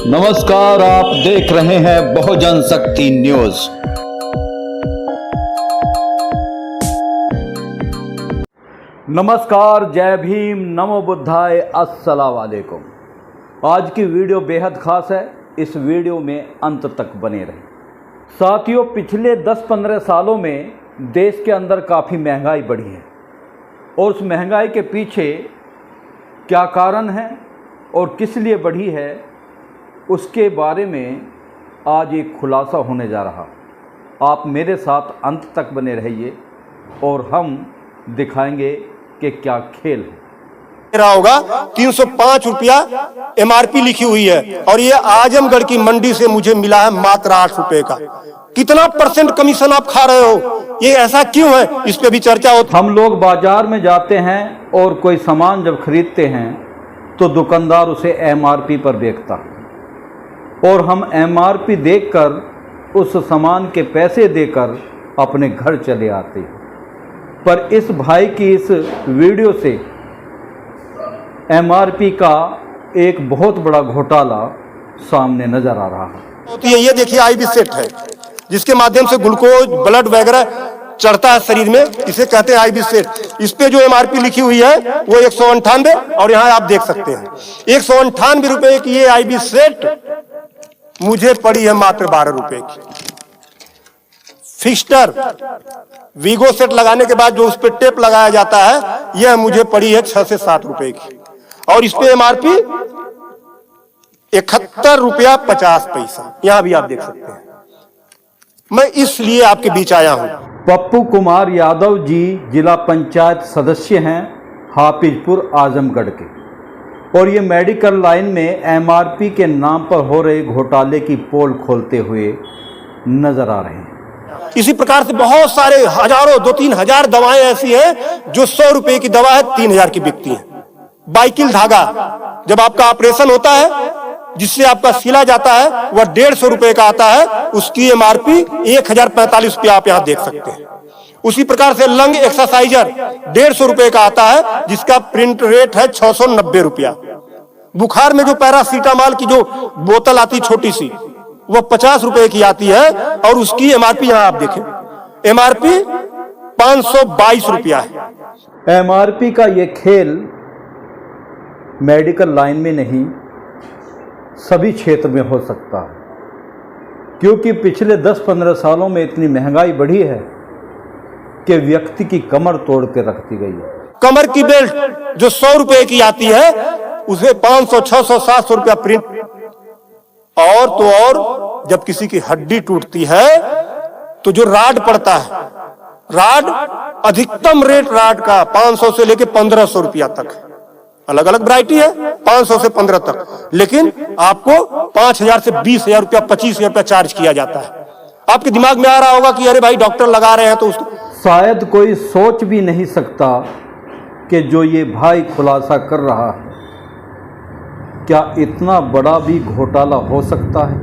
नमस्कार, आप देख रहे हैं बहुजन शक्ति न्यूज। नमस्कार, जय भीम, नमो बुद्धाय, अस्सलाम वालेकुम। आज की वीडियो बेहद खास है, इस वीडियो में अंत तक बने रहें। साथियों, पिछले 10-15 सालों में देश के अंदर काफ़ी महंगाई बढ़ी है और उस महंगाई के पीछे क्या कारण है और किस लिए बढ़ी है, उसके बारे में आज एक खुलासा होने जा रहा। आप मेरे साथ अंत तक बने रहिए और हम दिखाएंगे कि क्या खेल है। रहा होगा 305 रुपया एमआरपी लिखी हुई है और ये आजमगढ़ की मंडी से मुझे मिला है मात्र 8 रुपए का। कितना % कमीशन आप खा रहे हो? ये ऐसा क्यों है? इस पे भी चर्चा हो। हम लोग बाजार में जाते हैं और कोई सामान जब खरीदते हैं तो दुकानदार उसे एमआरपी पर बेचता और हम एमआरपी देखकर उस सामान के पैसे देकर अपने घर चले आते हैं। पर इस भाई की इस वीडियो से एमआरपी का एक बहुत बड़ा घोटाला सामने नजर आ रहा है। ये देखिए आईबी सेट है जिसके माध्यम से ग्लूकोज ब्लड वगैरह चढ़ता है शरीर में, इसे कहते हैं आईबी सेट। इस पे जो एमआरपी लिखी हुई है वो 198 और यहाँ आप देख सकते हैं 198 रुपए की ये आईबी सेट मुझे पड़ी है मात्र 12 रुपए की। फिक्स्टर वीगो सेट लगाने के बाद जो उस पर टेप लगाया जाता है यह मुझे पड़ी है 6 से 7 रुपए की और इस पे एमआरपी 71 रुपया 50 पैसा। यहां भी आप देख सकते हैं। मैं इसलिए आपके बीच आया हूं। पप्पू कुमार यादव जी जिला पंचायत सदस्य हैं हाफिजपुर आजमगढ़ के, और ये मेडिकल लाइन में एमआरपी के नाम पर हो रहे घोटाले की पोल खोलते हुए नजर आ रहे हैं। इसी प्रकार से बहुत सारे हजारों 2-3 हजार दवाएं ऐसी हैं जो 100 रुपए की दवा है 3000 की बिकती हैं। बाइकिल धागा जब आपका ऑपरेशन होता है जिससे आपका सिला जाता है वह 150 रुपए का आता है, उसकी एमआरपी 1045 रुपया आप यहां देख सकते हैं। उसी प्रकार से लंग एक्सरसाइजर 150 रुपए का आता है जिसका प्रिंट रेट है 690 रुपया। बुखार में जो पैरासीटामॉल की जो बोतल आती छोटी सी वह 50 रुपए की आती है और उसकी एमआरपी यहां आप देखें एमआरपी 522 रुपया है। एमआरपी का ये खेल मेडिकल लाइन में नहीं सभी क्षेत्र में हो सकता है, क्योंकि पिछले 10-15 सालों में इतनी महंगाई बढ़ी है कि व्यक्ति की कमर तोड़ के रख दी गई है। कमर की बेल्ट जो 100 रुपए की आती है उसे 500, 600, 700 रुपया प्रिंट। और तो और जब किसी की हड्डी टूटती है तो जो राड पड़ता है, राड अधिकतम रेट राड का 500 से लेके 1500 रुपया तक, अलग अलग वैरायटी है, 500 से 15 तक, लेकिन आपको 5000 से 20,000 रुपया 25,000 रुपया चार्ज किया जाता है। आपके दिमाग में आ रहा होगा कि अरे भाई डॉक्टर लगा रहे हैं तो उसको शायद कोई सोच भी नहीं सकता कि जो ये भाई खुलासा कर रहा है क्या इतना बड़ा भी घोटाला हो सकता है।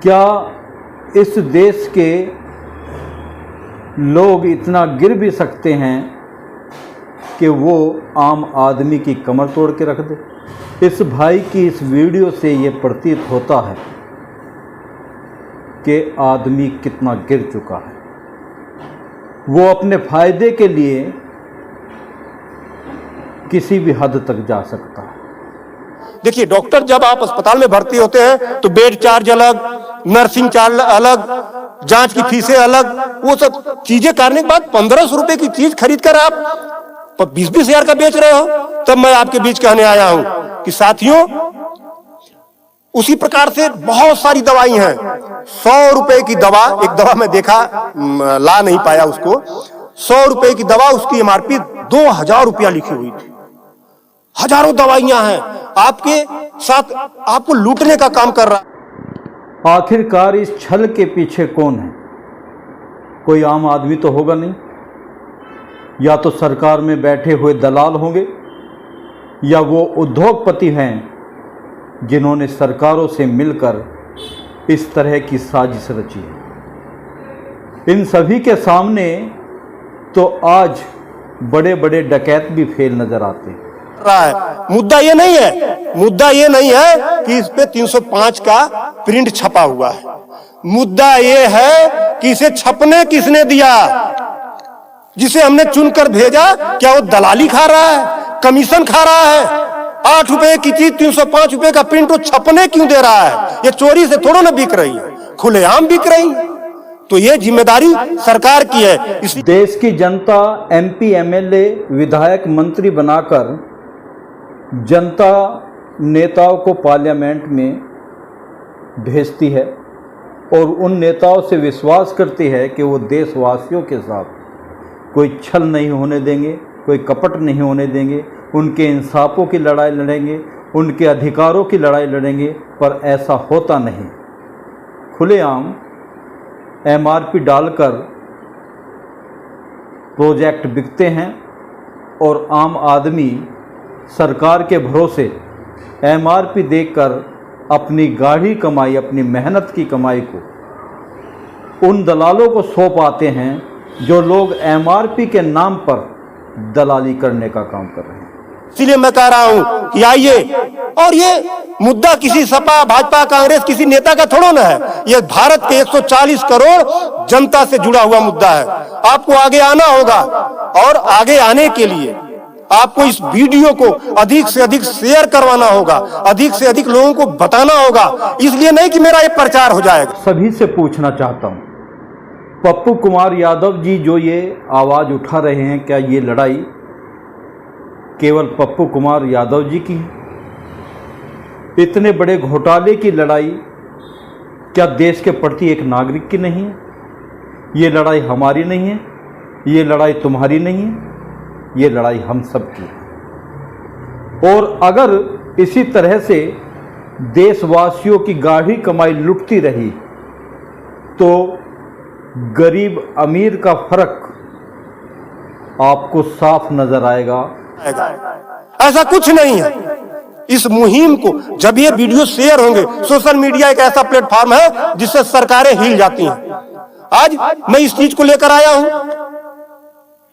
क्या इस देश के लोग इतना गिर भी सकते हैं कि वो आम आदमी की कमर तोड़ के रख दे। इस भाई की इस वीडियो से ये प्रतीत होता है कि आदमी कितना गिर चुका है। वो अपने फायदे के लिए किसी भी हद तक जा सकता है। देखिए, डॉक्टर जब आप अस्पताल में भर्ती होते हैं तो बेड चार्ज अलग, नर्सिंग चार्ज अलग, जांच की फीसें अलग, वो सब चीजें करने के बाद 1500 रुपए की चीज खरीद कर आप 20-20 हजार का बेच रहे हो। तब मैं आपके बीच कहने आया हूं कि साथियों, उसी प्रकार से बहुत सारी दवाई हैं। 100 रुपए की दवा, एक दवा मैं देखा, ला नहीं पाया उसको, 100 रुपए की दवा, उसकी एमआरपी 2000 रुपया लिखी हुई थी। हजारों दवाइयां हैं आपके साथ, आपको लूटने का काम कर रहा। आखिरकार इस छल के पीछे कौन है? कोई आम आदमी तो होगा नहीं, या तो सरकार में बैठे हुए दलाल होंगे या वो उद्योगपति हैं जिन्होंने सरकारों से मिलकर इस तरह की साजिश रची है। इन सभी के सामने तो आज बड़े बड़े डकैत भी फेल नजर आते हैं। रहा है। मुद्दा ये नहीं है, मुद्दा ये नहीं है कि इस पे 305 का प्रिंट छपा हुआ है। मुद्दा ये है कि इसे छपने किसने दिया, जिसे हमने चुनकर भेजा, क्या वो दलाली खा रहा है, कमीशन खा रहा है? 8 रुपए की चीज 305 रुपए का प्रिंट वो छपने क्यों दे रहा है? ये चोरी से थोड़ा ना बिक रही है, खुलेआम बिक रही है। तो ये जिम्मेदारी सरकार की है। इसी देश की जनता MP, MLA, विधायक, मंत्री बनाकर जनता नेताओं को पार्लियामेंट में भेजती है और उन नेताओं से विश्वास करती है कि वो देशवासियों के साथ कोई छल नहीं होने देंगे, कोई कपट नहीं होने देंगे, उनके इंसाफों की लड़ाई लड़ेंगे, उनके अधिकारों की लड़ाई लड़ेंगे। पर ऐसा होता नहीं। खुलेआम MRP डालकर प्रोजेक्ट बिकते हैं और आम आदमी सरकार के भरोसे MRP देकर अपनी गाढ़ी कमाई, अपनी मेहनत की कमाई को उन दलालों को सौंप आते हैं जो लोग MRP के नाम पर दलाली करने का काम कर रहे हैं। इसलिए मैं कह रहा हूं कि आइए, और ये मुद्दा किसी सपा, भाजपा, कांग्रेस, किसी नेता का थोड़ा ना है। ये भारत के 140 करोड़ जनता से जुड़ा हुआ मुद्दा है। आपको आगे आना होगा और आगे आने के लिए आपको इस वीडियो को अधिक से अधिक शेयर करवाना होगा, अधिक से अधिक लोगों को बताना होगा। इसलिए नहीं कि मेरा ये प्रचार हो जाएगा। सभी से पूछना चाहता हूं, पप्पू कुमार यादव जी जो ये आवाज़ उठा रहे हैं, क्या ये लड़ाई केवल पप्पू कुमार यादव जी की है? इतने बड़े घोटाले की लड़ाई क्या देश के प्रति एक नागरिक की नहीं है? ये लड़ाई हमारी नहीं है, ये लड़ाई तुम्हारी नहीं है, ये लड़ाई हम सब की है। और अगर इसी तरह से देशवासियों की गाढ़ी कमाई लुटती रही तो गरीब अमीर का फर्क आपको साफ नजर आएगा। ऐसा कुछ नहीं है। इस मुहिम को जब ये वीडियो शेयर होंगे, सोशल मीडिया एक ऐसा प्लेटफॉर्म है जिससे सरकारें हिल जाती हैं। आज मैं इस चीज को लेकर आया हूं,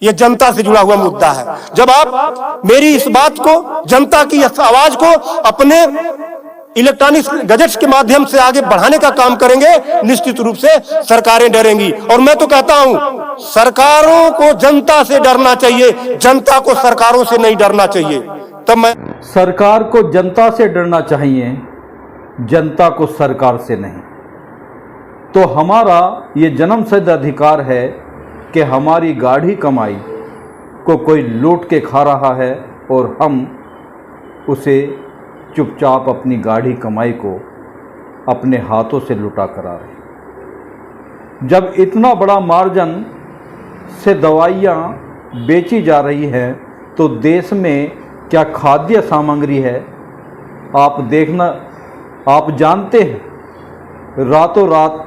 ये जनता से जुड़ा हुआ मुद्दा है। जब आप मेरी इस बात को, जनता की इस आवाज को अपने इलेक्ट्रॉनिक गैजेट्स के माध्यम से आगे बढ़ाने का काम करेंगे, निश्चित रूप से सरकारें डरेंगी। और मैं तो कहता हूं, सरकारों को जनता से डरना चाहिए, जनता को सरकारों से नहीं डरना चाहिए। तब मैं सरकार को जनता से डरना चाहिए, जनता को सरकार से नहीं। तो हमारा ये जन्मसिद्ध अधिकार है कि हमारी गाढ़ी कमाई को कोई लूट के खा रहा है और हम उसे चुपचाप अपनी गाढ़ी कमाई को अपने हाथों से लुटा कर आ रहे हैं। जब इतना बड़ा मार्जिन से दवाइयाँ बेची जा रही हैं तो देश में क्या खाद्य सामग्री है? आप देखना, आप जानते हैं रातों रात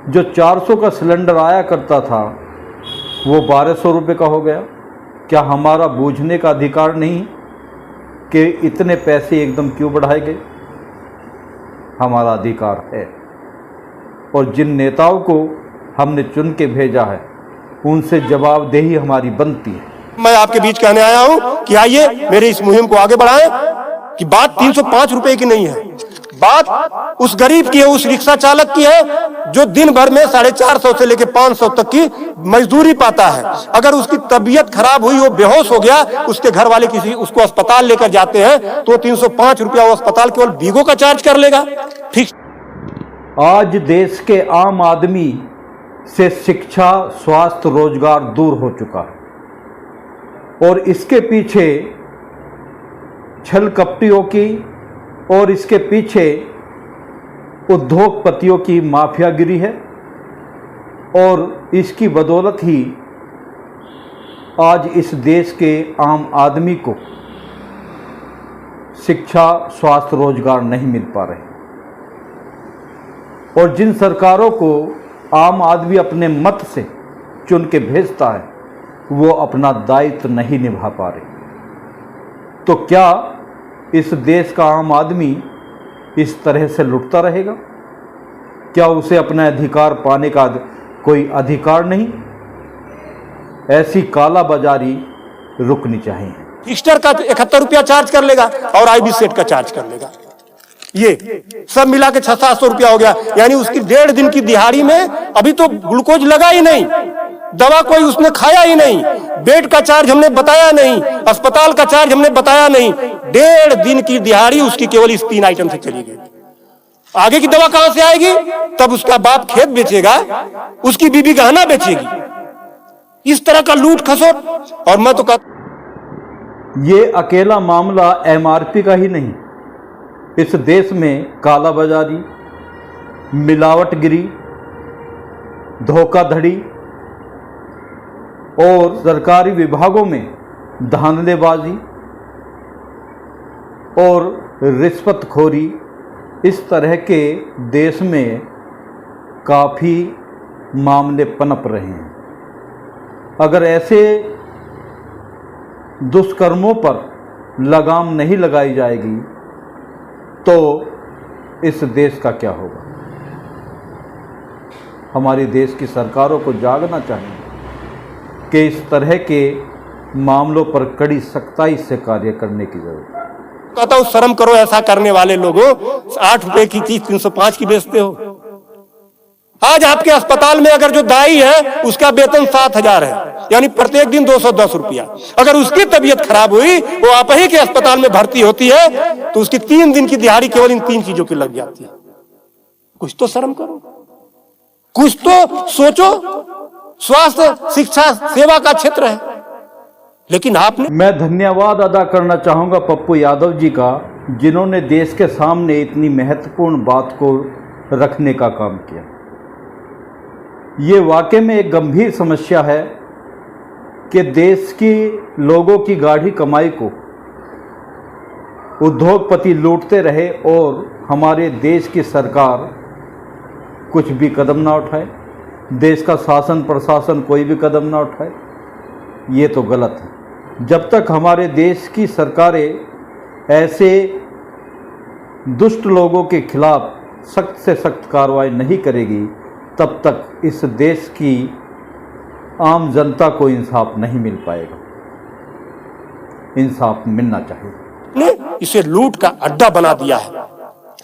जो 400 का सिलेंडर आया करता था वो 1200 रुपये का हो गया। क्या हमारा बूझने का अधिकार नहीं कि इतने पैसे एकदम क्यों बढ़ाए गए? हमारा अधिकार है। और जिन नेताओं को हमने चुन के भेजा है उनसे जवाबदेही हमारी बनती है। मैं आपके बीच कहने आया हूं कि आइए मेरे इस मुहिम को आगे बढ़ाएं कि बात 305 रुपए की नहीं है, बात उस गरीब की है, उस रिक्शा चालक की है जो दिन भर में 450 से लेकर 500 तक की मजदूरी पाता है। अगर उसकी तबीयत खराब हुई, वो बेहोश हो गया, उसके घर वाले किसी उसको अस्पताल लेकर जाते हैं तो 305 रुपया वो अस्पताल केवल बीगो का चार्ज कर लेगा। ठीक, आज देश के आम आदमी से शिक्षा, स्वास्थ्य, रोजगार दूर हो चुका है और इसके पीछे छल कपटियों की और इसके पीछे उद्योगपतियों की माफियागिरी है। और इसकी बदौलत ही आज इस देश के आम आदमी को शिक्षा, स्वास्थ्य, रोजगार नहीं मिल पा रहे। और जिन सरकारों को आम आदमी अपने मत से चुन के भेजता है वो अपना दायित्व नहीं निभा पा रहे। तो क्या इस देश का आम आदमी इस तरह से लुटता रहेगा? क्या उसे अपना अधिकार पाने का कोई अधिकार नहीं? ऐसी काला बाजारी रुकनी चाहिए। फिक्स्चर का 71 रुपया चार्ज कर लेगा और आईबी सेट का चार्ज कर लेगा। ये सब मिला के 600-700 रुपया हो गया। यानी उसकी 1.5 दिन की दिहाड़ी में अभी तो ग्लूकोज लगा ही नहीं, दवा कोई उसने खाया ही नहीं, बेड का चार्ज हमने बताया नहीं, अस्पताल का चार्ज हमने बताया नहीं। 1.5 दिन की दिहाड़ी उसकी केवल इस 3 आइटम से चली गई। आगे की दवा कहां से आएगी? तब उसका बाप खेत बेचेगा, उसकी बीबी गहना बेचेगी। इस तरह का लूट खसोट। और मैं तो कहता ये अकेला मामला एमआरपी का ही नहीं, इस देश में कालाबाजारी, मिलावटगिरी, धोखाधड़ी और सरकारी विभागों में धांधलेबाजी और रिश्वतखोरी, इस तरह के देश में काफ़ी मामले पनप रहे हैं। अगर ऐसे दुष्कर्मों पर लगाम नहीं लगाई जाएगी तो इस देश का क्या होगा? हमारे देश की सरकारों को जागना चाहिए कि इस तरह के मामलों पर कड़ी सख्ताई से कार्य करने की जरूरत है। कहता हूं शर्म करो ऐसा करने वाले लोगों। 8 रुपए की चीज 305 की बेचते हो। आज आपके अस्पताल में अगर जो दाई है उसका वेतन 7,000 है, यानी प्रत्येक दिन 210 रुपया। अगर उसकी तबीयत खराब हुई, वो आप ही के अस्पताल में भर्ती होती है, तो उसकी 3 दिन की दिहाड़ी केवल इन 3 चीजों की लग जाती है। कुछ तो शर्म करो, कुछ तो सोचो। स्वास्थ्य, शिक्षा, सेवा का क्षेत्र है, लेकिन आपने। मैं धन्यवाद अदा करना चाहूँगा पप्पू यादव जी का, जिन्होंने देश के सामने इतनी महत्वपूर्ण बात को रखने का काम किया। ये वाकई में एक गंभीर समस्या है कि देश की लोगों की गाढ़ी कमाई को उद्योगपति लूटते रहे और हमारे देश की सरकार कुछ भी कदम ना उठाए, देश का शासन प्रशासन कोई भी कदम ना उठाए। ये तो गलत है। जब तक हमारे देश की सरकारें ऐसे दुष्ट लोगों के खिलाफ सख्त से सख्त कार्रवाई नहीं करेगी, तब तक इस देश की आम जनता को इंसाफ नहीं मिल पाएगा। इंसाफ मिलना चाहिए। ने इसे लूट का अड्डा बना दिया है।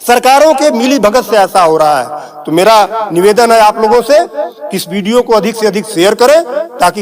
सरकारों के मिली भगत से ऐसा हो रहा है। तो मेरा निवेदन है आप लोगों से कि इस वीडियो को अधिक से अधिक शेयर करें ताकि